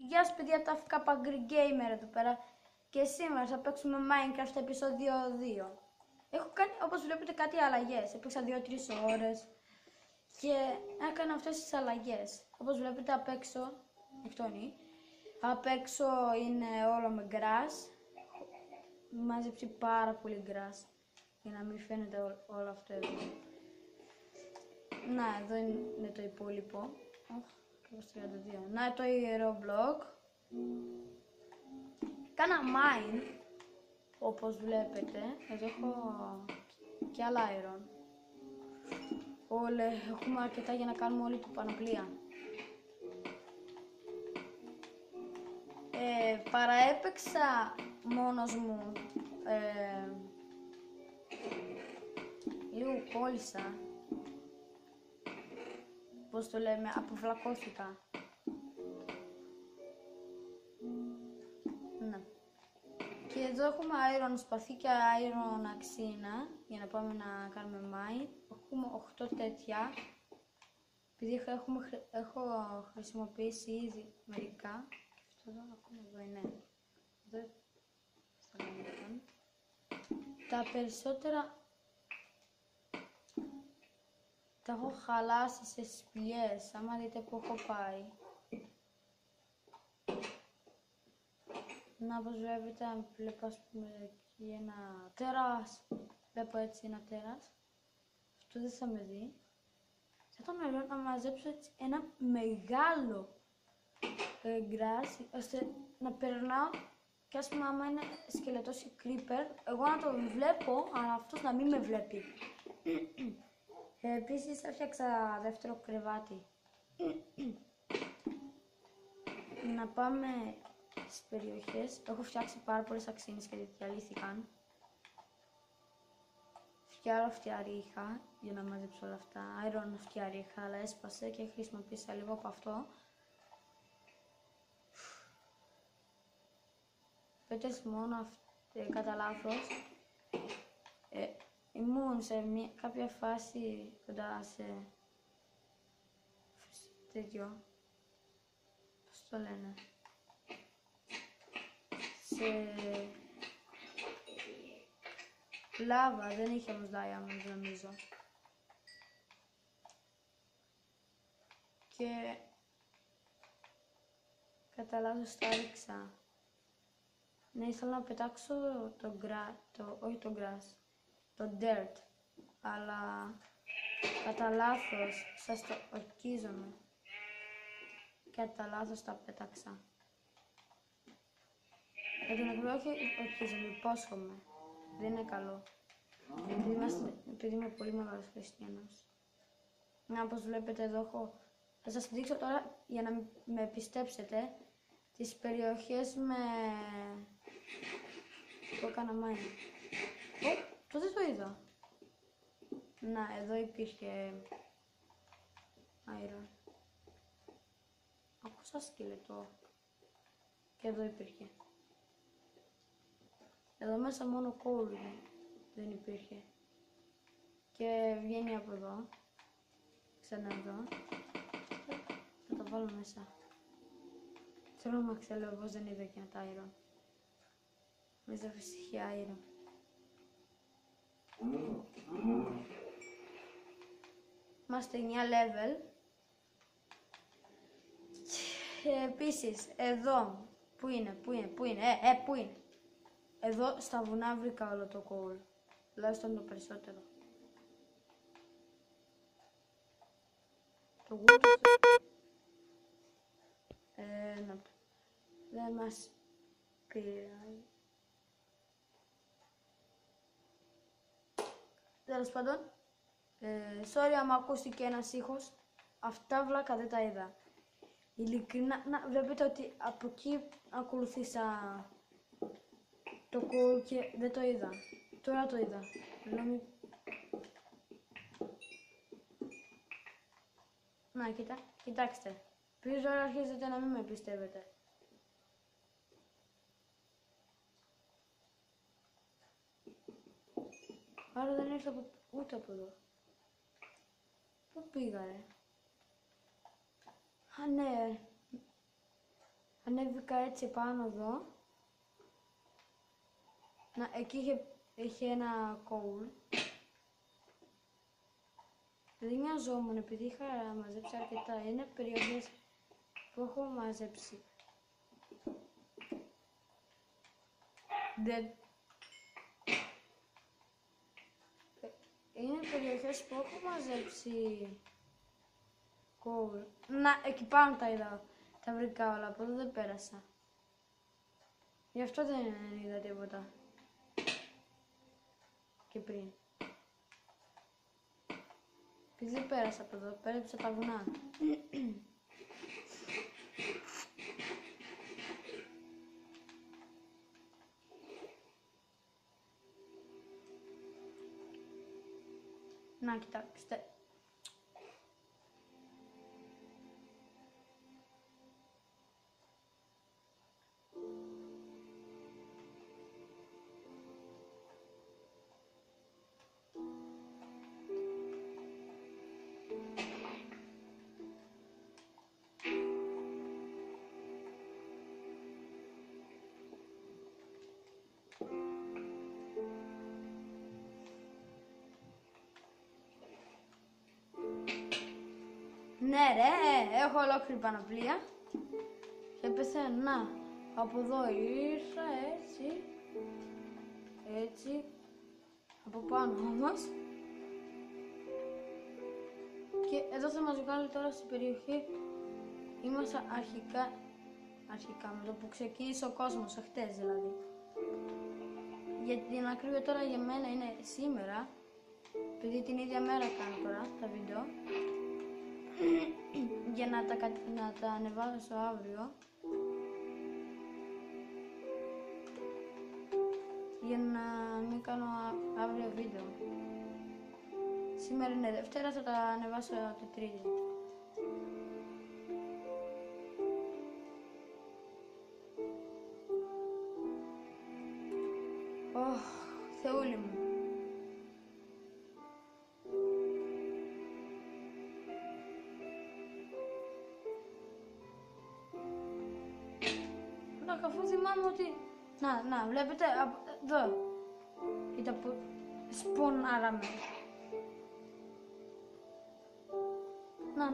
Γεια σας παιδιά, τα FK Gamer εδώ πέρα και σήμερα θα παίξουμε Minecraft επεισόδιο 2. Έχω κάνει, όπως βλέπετε, κάτι αλλαγές. Έπαιξα 2-3 ώρες και έκανα αυτές τις αλλαγές. Όπως βλέπετε απ' έξω, απ' έξω είναι όλο με grass. Μάζεψε πάρα πολύ grass για να μην φαίνεται όλο αυτό εδώ. Να, εδώ είναι το υπόλοιπο. 32. Να, το ιερό block. Κάνα mine, όπως βλέπετε. Εδώ έχω και άλλα iron. Έχουμε αρκετά για να κάνουμε όλη την πανοπλία. Παραέπαιξα μόνος μου. Λίγο κόλλησα. Πώς το λέμε, αποβλακώθηκα. Ναι. Και εδώ έχουμε iron σπαθί και iron αξίνα για να πάμε να κάνουμε mine. Έχουμε 8 τέτοια. Επειδή έχω χρησιμοποιήσει ήδη μερικά. Και αυτό εδώ ακόμα εδώ είναι. Εδώ τα περισσότερα τα έχω χαλάσει σε σπηλιές, άμα δείτε που έχω πάει. Να, όπως βλέπετε, αν βλέπω, ας πούμε, εκεί ένα τέρας. Βλέπω έτσι ένα τέρας. Αυτό δεν θα με δει. Θα ήταν ωραίο να μαζέψω έτσι ένα μεγάλο grass, ώστε να περνάω και ας πούμε άμα είναι σκελετός ή creeper, εγώ να τον βλέπω, αλλά αυτός να μην με βλέπει. Επίσης έφτιαξα δεύτερο κρεβάτι. Να πάμε στις περιοχές. Έχω φτιάξει πάρα πολλές αξίνες και διαλύθηκαν. Φτιάρω φτιαρίχα για να μαζέψω όλα αυτά. Iron φτιαρίχα, αλλά έσπασε και χρησιμοποίησα λίγο από αυτό. Πέτες μόνο κατά λάθος. Ήμουν σε κάποια φάση κοντά σε τέτοιο, πώς το λένε, σε λάβα, δεν είχε όμως diamond νομίζω. Και κατά λάθος τα ρίξα. Ναι, ήθελα να πετάξω όχι το grass, το dirt, αλλά κατά λάθος σας το ορκίζομαι. Κατά λάθος τα πέταξα. Για την ακραία όχι ορκίζομαι, υπόσχομαι. Δεν είναι καλό. Επειδή είμαι πολύ μεγάλος χριστιανός. Να, όπως βλέπετε εδώ θα σας δείξω τώρα για να με πιστέψετε τις περιοχές που έκανα mine. Το δεν το είδα. Να, εδώ υπήρχε iron. Άκουσα σκελετό. Και εδώ υπήρχε. Εδώ μέσα μόνο coal δεν υπήρχε. Και βγαίνει από εδώ. Ξανά εδώ. Θα το βάλω μέσα. Θέλω να ξέρω, εγώ δεν είδα και τα iron. Μέσα φυσική iron. Είμαστε 9 level. Και επίσης εδώ που είναι. Εδώ στα βουνά βρήκα όλο το coal. Τουλάχιστον το περισσότερο. Το wood δεν μας πειράζει. Τέλος πάντων, sorry άμα ακούστηκε ένας ήχος, αυτά βλάκα δεν τα είδα. Ειλικρινά, βλέπετε ότι από εκεί ακολουθήσα το coal και δεν το είδα. Τώρα το είδα. Να, κοιτάξτε. Πριν τώρα αρχίζετε να μην με πιστεύετε. Άρα δεν ήρθα ούτε από εδώ. Πού πήγα ρε? Α, ναι. Ανέβηκα έτσι πάνω εδώ. Να, εκεί είχε ένα coal. Δεν νοιαζόμουν επειδή είχα μαζέψει αρκετά. Είναι περιοχές που έχω μαζέψει. Είναι περιοχές που έχω μαζέψει coal. Να, εκεί πάνω τα είδα. Τα βρήκα όλα, από εδώ δεν πέρασα. Γι' αυτό δεν είδα τίποτα. Και πριν. Επειδή δεν πέρασα από εδώ, πέρασα τα βουνά. Να, κοιτάξτε. Ναι ρε, έχω ολόκληρη πανοπλία. Και πεθαίνω, να, από εδώ ήρθα έτσι. Έτσι. Από πάνω όμως. Και εδώ θα μας βγάλει τώρα στην περιοχή. Είμαστε αρχικά με το που ξεκίνησε ο κόσμος, χτες δηλαδή. Για την ακρίβεια τώρα για μένα είναι σήμερα. Επειδή την ίδια μέρα κάνω τώρα τα βίντεο. Για να τα ανεβάσω αύριο. Για να μην κάνω αύριο βίντεο. Σήμερα είναι Δευτέρα, θα τα ανεβάσω τη Τρίτη. Θεούλη μου. Αφού θυμάμαι ότι... Να, βλέπετε, εδώ. Κοίτα που σπονάραμε. Να.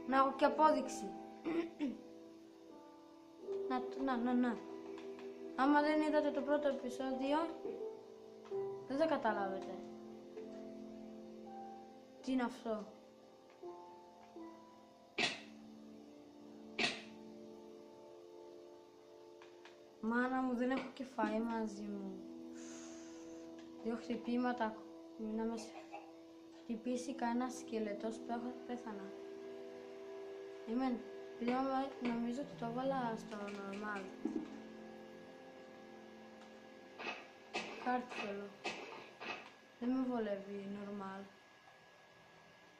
Να έχω και απόδειξη. Να. Άμα δεν είδατε το πρώτο επεισόδιο, δεν θα καταλάβετε. Τι είναι αυτό. Μάνα μου, δεν έχω κεφάλι μαζί μου. Δύο χτυπήματα, να με χτυπήσει κανένα σκελετός που έχω πέθανα. Επειδή νομίζω ότι το έβαλα στο normal. Κάρτη θέλω. Δεν με βολεύει normal.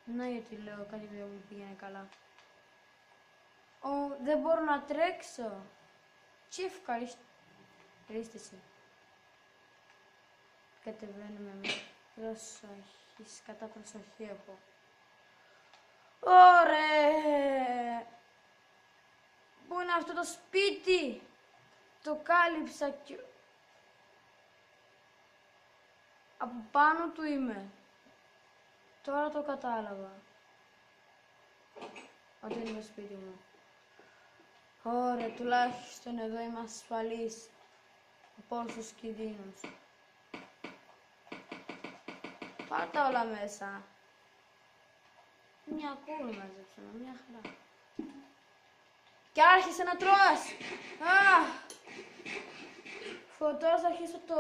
Να γιατί λέω κάτι που δεν μου πήγαινε καλά. Δεν μπορώ να τρέξω. Τι ευχαρίστηση. Κατεβαίνουμε με προσοχή, κατά προσοχή έχω. Ωραία! Πού είναι αυτό το σπίτι? Το κάλυψα και... Από πάνω του είμαι. Τώρα το κατάλαβα. Ότι είναι το σπίτι μου. Ωραία, τουλάχιστον εδώ είμαι ασφαλής από όλους τους κινδύνους. Πάρτα όλα μέσα. Μια κούρη μαζέψαμε, μια χαρά. Και άρχισε να τρως! Τώρα θα αρχίσω το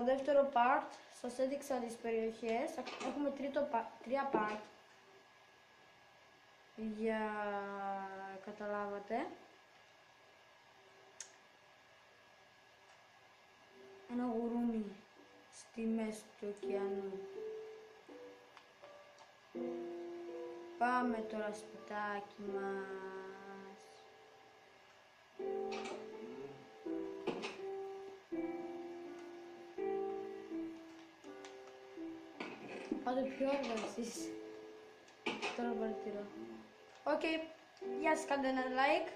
δεύτερο part. Σας έδειξα τις περιοχές. Έχουμε τρία part. Για καταλάβατε. Ένα γουρούνι στη μέση του ωκεανού. Πάμε τώρα σπιτάκι μας. Πάτε πιο αργά εσείς. Τώρα παρατηρώ. Οκ. Γεια σας, κάντε ένα like.